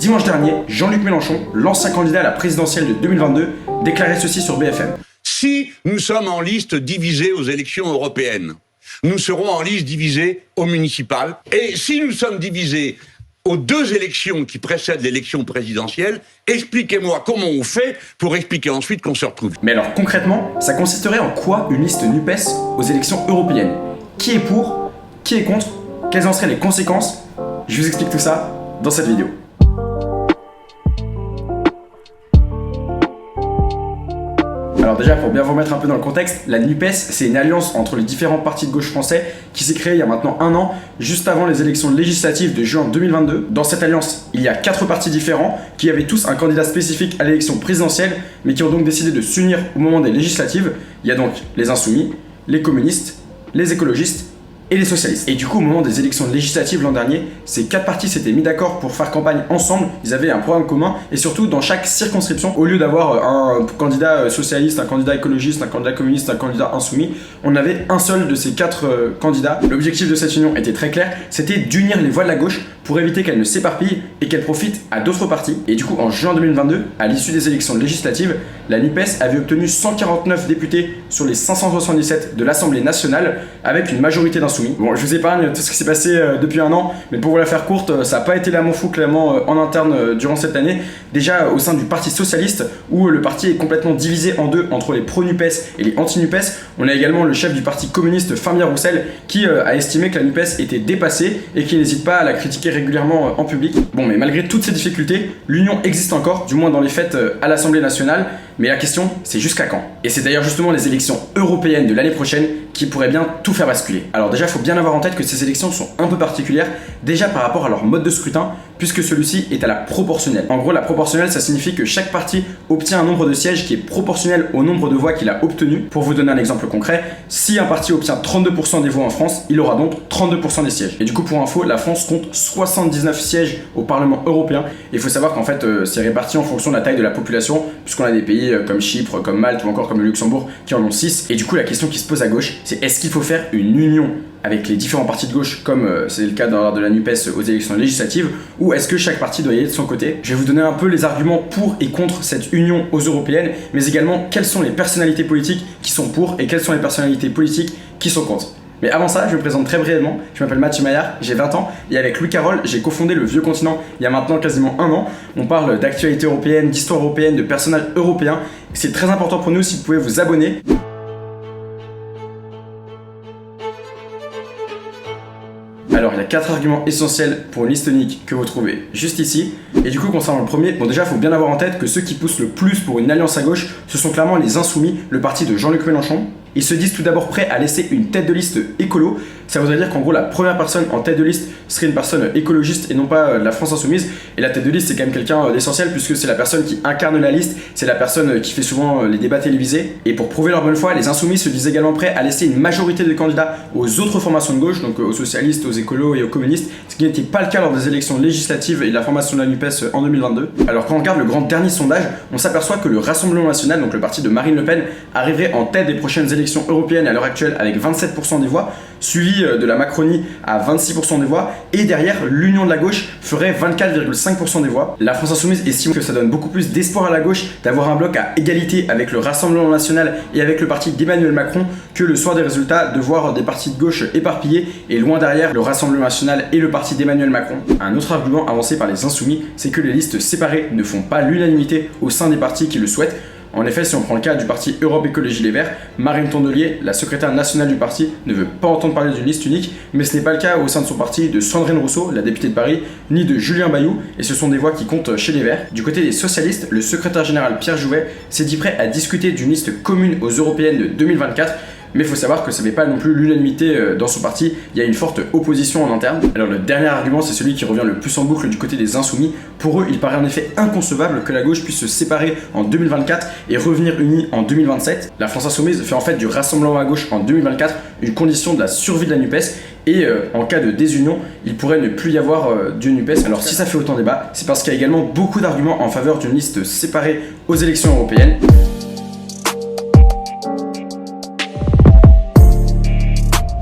Dimanche dernier, Jean-Luc Mélenchon, l'ancien candidat à la présidentielle de 2022, déclarait ceci sur BFM. Si nous sommes en liste divisée aux élections européennes, nous serons en liste divisée aux municipales. Et si nous sommes divisés aux deux élections qui précèdent l'élection présidentielle, expliquez-moi comment on fait pour expliquer ensuite qu'on se retrouve. Mais alors concrètement, ça consisterait en quoi une liste NUPES aux élections européennes? Qui est pour? Qui est contre? Quelles en seraient les conséquences? Je vous explique tout ça dans cette vidéo. Alors déjà, pour bien vous remettre un peu dans le contexte, la NUPES, c'est une alliance entre les différents partis de gauche français qui s'est créée il y a maintenant un an, juste avant les élections législatives de juin 2022. Dans cette alliance, il y a 4 partis différents qui avaient tous un candidat spécifique à l'élection présidentielle, mais qui ont donc décidé de s'unir au moment des législatives. Il y a donc les Insoumis, les communistes, les écologistes et les socialistes. Et du coup, au moment des élections législatives l'an dernier, ces 4 partis s'étaient mis d'accord pour faire campagne ensemble, ils avaient un programme commun, et surtout dans chaque circonscription, au lieu d'avoir un candidat socialiste, un candidat écologiste, un candidat communiste, un candidat insoumis, on avait un seul de ces 4 candidats. L'objectif de cette union était très clair, c'était d'unir les voix de la gauche pour éviter qu'elles ne s'éparpillent et qu'elles profitent à d'autres partis. Et du coup, en juin 2022, à l'issue des élections législatives, la NUPES avait obtenu 149 députés sur les 577 de l'Assemblée nationale, avec une majorité d'insoumis. Bon, je vous épargne tout ce qui s'est passé depuis un an, mais pour vous la faire courte, ça n'a pas été l'amour fou clairement en interne durant cette année. Déjà au sein du Parti Socialiste, où le parti est complètement divisé en deux entre les pro-NUPES et les anti-NUPES, on a également le chef du Parti communiste, Fabien Roussel, qui a estimé que la NUPES était dépassée et qui n'hésite pas à la critiquer régulièrement en public. Bon, mais malgré toutes ces difficultés, l'union existe encore, du moins dans les faits à l'Assemblée nationale, mais la question c'est jusqu'à quand? Et c'est d'ailleurs justement les élections européennes de l'année prochaine qui pourraient bien tout faire basculer. Alors déjà, il faut bien avoir en tête que ces élections sont un peu particulières, déjà par rapport à leur mode de scrutin, puisque celui-ci est à la proportionnelle. En gros, la proportionnelle, ça signifie que chaque parti obtient un nombre de sièges qui est proportionnel au nombre de voix qu'il a obtenu. Pour vous donner un exemple concret, si un parti obtient 32% des voix en France, il aura donc 32% des sièges. Et du coup, pour info, la France compte 79 sièges au Parlement européen. Et il faut savoir qu'en fait, c'est réparti en fonction de la taille de la population, puisqu'on a des pays comme Chypre, comme Malte ou encore comme le Luxembourg qui en ont 6. Et du coup, la question qui se pose à gauche, c'est est-ce qu'il faut faire une union avec les différents partis de gauche, comme c'est le cas dans de la NUPES aux élections législatives, ou est-ce que chaque parti doit y aller de son côté? Je vais vous donner un peu les arguments pour et contre cette union aux européennes, mais également quelles sont les personnalités politiques qui sont pour et quelles sont les personnalités politiques qui sont contre. Mais avant ça, je me présente très brièvement. Je m'appelle Mathieu Maillard, j'ai 20 ans, et avec Louis Carole, j'ai cofondé le Vieux Continent il y a maintenant quasiment un an. On parle d'actualité européenne, d'histoire européenne, de personnages européens. C'est très important pour nous si vous pouvez vous abonner. Alors, il y a 4 arguments essentiels pour une liste unique que vous trouvez juste ici. Et du coup, concernant le premier, bon déjà, il faut bien avoir en tête que ceux qui poussent le plus pour une alliance à gauche, ce sont clairement les Insoumis, le parti de Jean-Luc Mélenchon. Ils se disent tout d'abord prêts à laisser une tête de liste écolo. Ça voudrait dire qu'en gros, la première personne en tête de liste serait une personne écologiste et non pas la France Insoumise. Et la tête de liste, c'est quand même quelqu'un d'essentiel puisque c'est la personne qui incarne la liste, c'est la personne qui fait souvent les débats télévisés. Et pour prouver leur bonne foi, les Insoumis se disent également prêts à laisser une majorité de candidats aux autres formations de gauche, donc aux socialistes, aux écolos et aux communistes, ce qui n'était pas le cas lors des élections législatives et de la formation de la NUPES en 2022. Alors quand on regarde le grand dernier sondage, on s'aperçoit que le Rassemblement National, donc le parti de Marine Le Pen, arriverait en tête des prochaines élections européennes à l'heure actuelle avec 27% des voix, suivi de la Macronie à 26% des voix, et derrière l'Union de la gauche ferait 24,5% des voix. La France Insoumise estime que ça donne beaucoup plus d'espoir à la gauche d'avoir un bloc à égalité avec le Rassemblement National et avec le parti d'Emmanuel Macron que le soir des résultats de voir des partis de gauche éparpillés et loin derrière le Rassemblement National et le parti d'Emmanuel Macron. Un autre argument avancé par les Insoumis, c'est que les listes séparées ne font pas l'unanimité au sein des partis qui le souhaitent. En effet, si on prend le cas du parti Europe Écologie Les Verts, Marine Tondelier, la secrétaire nationale du parti, ne veut pas entendre parler d'une liste unique, mais ce n'est pas le cas au sein de son parti de Sandrine Rousseau, la députée de Paris, ni de Julien Bayou, et ce sont des voix qui comptent chez les Verts. Du côté des socialistes, le secrétaire général Pierre Jouvet s'est dit prêt à discuter d'une liste commune aux européennes de 2024, mais il faut savoir que ça n'est pas non plus l'unanimité dans son parti, il y a une forte opposition en interne. Alors le dernier argument, c'est celui qui revient le plus en boucle du côté des Insoumis. Pour eux, il paraît en effet inconcevable que la gauche puisse se séparer en 2024 et revenir unie en 2027. La France Insoumise fait en fait du rassemblement à gauche en 2024 une condition de la survie de la NUPES, et en cas de désunion, il pourrait ne plus y avoir de NUPES. Alors si ça fait autant débat, c'est parce qu'il y a également beaucoup d'arguments en faveur d'une liste séparée aux élections européennes.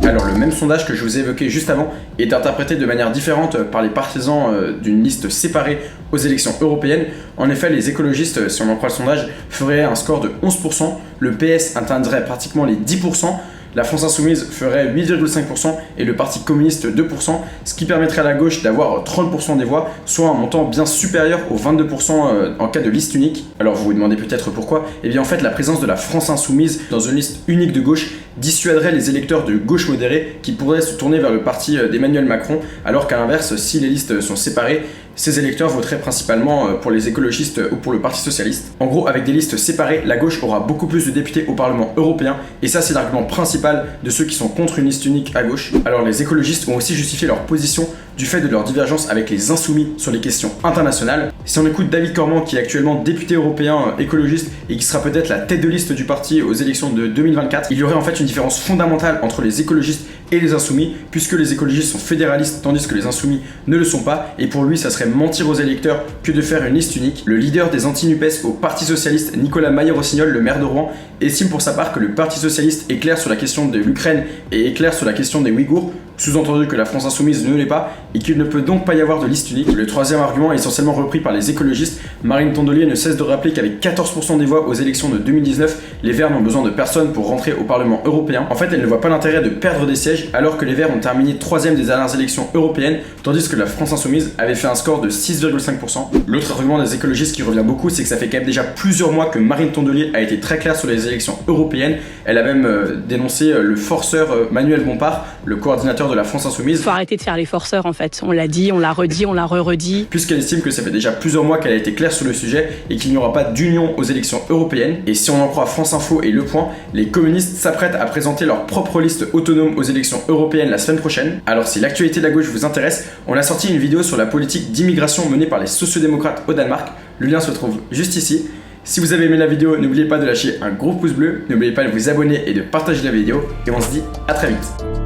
Alors le même sondage que je vous ai évoqué juste avant est interprété de manière différente par les partisans d'une liste séparée aux élections européennes. En effet, les écologistes, si on en croit le sondage, feraient un score de 11%, le PS atteindrait pratiquement les 10%, la France Insoumise ferait 8,5% et le Parti communiste 2%, ce qui permettrait à la gauche d'avoir 30% des voix, soit un montant bien supérieur aux 22% en cas de liste unique. Alors vous vous demandez peut-être pourquoi. Eh bien en fait, la présence de la France Insoumise dans une liste unique de gauche dissuaderait les électeurs de gauche modérée qui pourraient se tourner vers le parti d'Emmanuel Macron, alors qu'à l'inverse, si les listes sont séparées, ces électeurs voteraient principalement pour les écologistes ou pour le Parti socialiste. En gros, avec des listes séparées, la gauche aura beaucoup plus de députés au Parlement européen, et ça c'est l'argument principal de ceux qui sont contre une liste unique à gauche. Alors les écologistes ont aussi justifié leur position du fait de leur divergence avec les insoumis sur les questions internationales. Si on écoute David Corman, qui est actuellement député européen écologiste et qui sera peut-être la tête de liste du parti aux élections de 2024, il y aurait en fait une différence fondamentale entre les écologistes et les insoumis, puisque les écologistes sont fédéralistes tandis que les insoumis ne le sont pas, et pour lui ça serait mentir aux électeurs que de faire une liste unique. Le leader des anti-NUPES au Parti Socialiste, Nicolas Maillé-Rossignol, le maire de Rouen, estime pour sa part que le Parti Socialiste est clair sur la question de l'Ukraine et est clair sur la question des Ouïghours, sous-entendu que la France Insoumise ne l'est pas, et qu'il ne peut donc pas y avoir de liste unique. Le troisième argument est essentiellement repris par les écologistes. Marine Tondelier ne cesse de rappeler qu'avec 14% des voix aux élections de 2019, les Verts n'ont besoin de personne pour rentrer au Parlement européen. En fait, elle ne voit pas l'intérêt de perdre des sièges alors que les Verts ont terminé 3ème des dernières élections européennes, tandis que la France Insoumise avait fait un score de 6,5%. L'autre argument des écologistes qui revient beaucoup, c'est que ça fait quand même déjà plusieurs mois que Marine Tondelier a été très claire sur les élections européennes. Elle a même dénoncé le forceur Manuel Bompard, le coordinateur de la France Insoumise. Faut arrêter de faire les forceurs en fait. On l'a dit, on l'a redit, on l'a re-redit. Puisqu'elle estime que ça fait déjà plusieurs mois qu'elle a été claire sur le sujet et qu'il n'y aura pas d'union aux élections européennes. Et si on en croit France Info et Le Point, les communistes s'apprêtent à présenter leur propre liste autonome aux élections européennes la semaine prochaine. Alors si l'actualité de la gauche vous intéresse, on a sorti une vidéo sur la politique d'immigration menée par les sociodémocrates au Danemark. Le lien se trouve juste ici. Si vous avez aimé la vidéo, n'oubliez pas de lâcher un gros pouce bleu, n'oubliez pas de vous abonner et de partager la vidéo, et on se dit à très vite.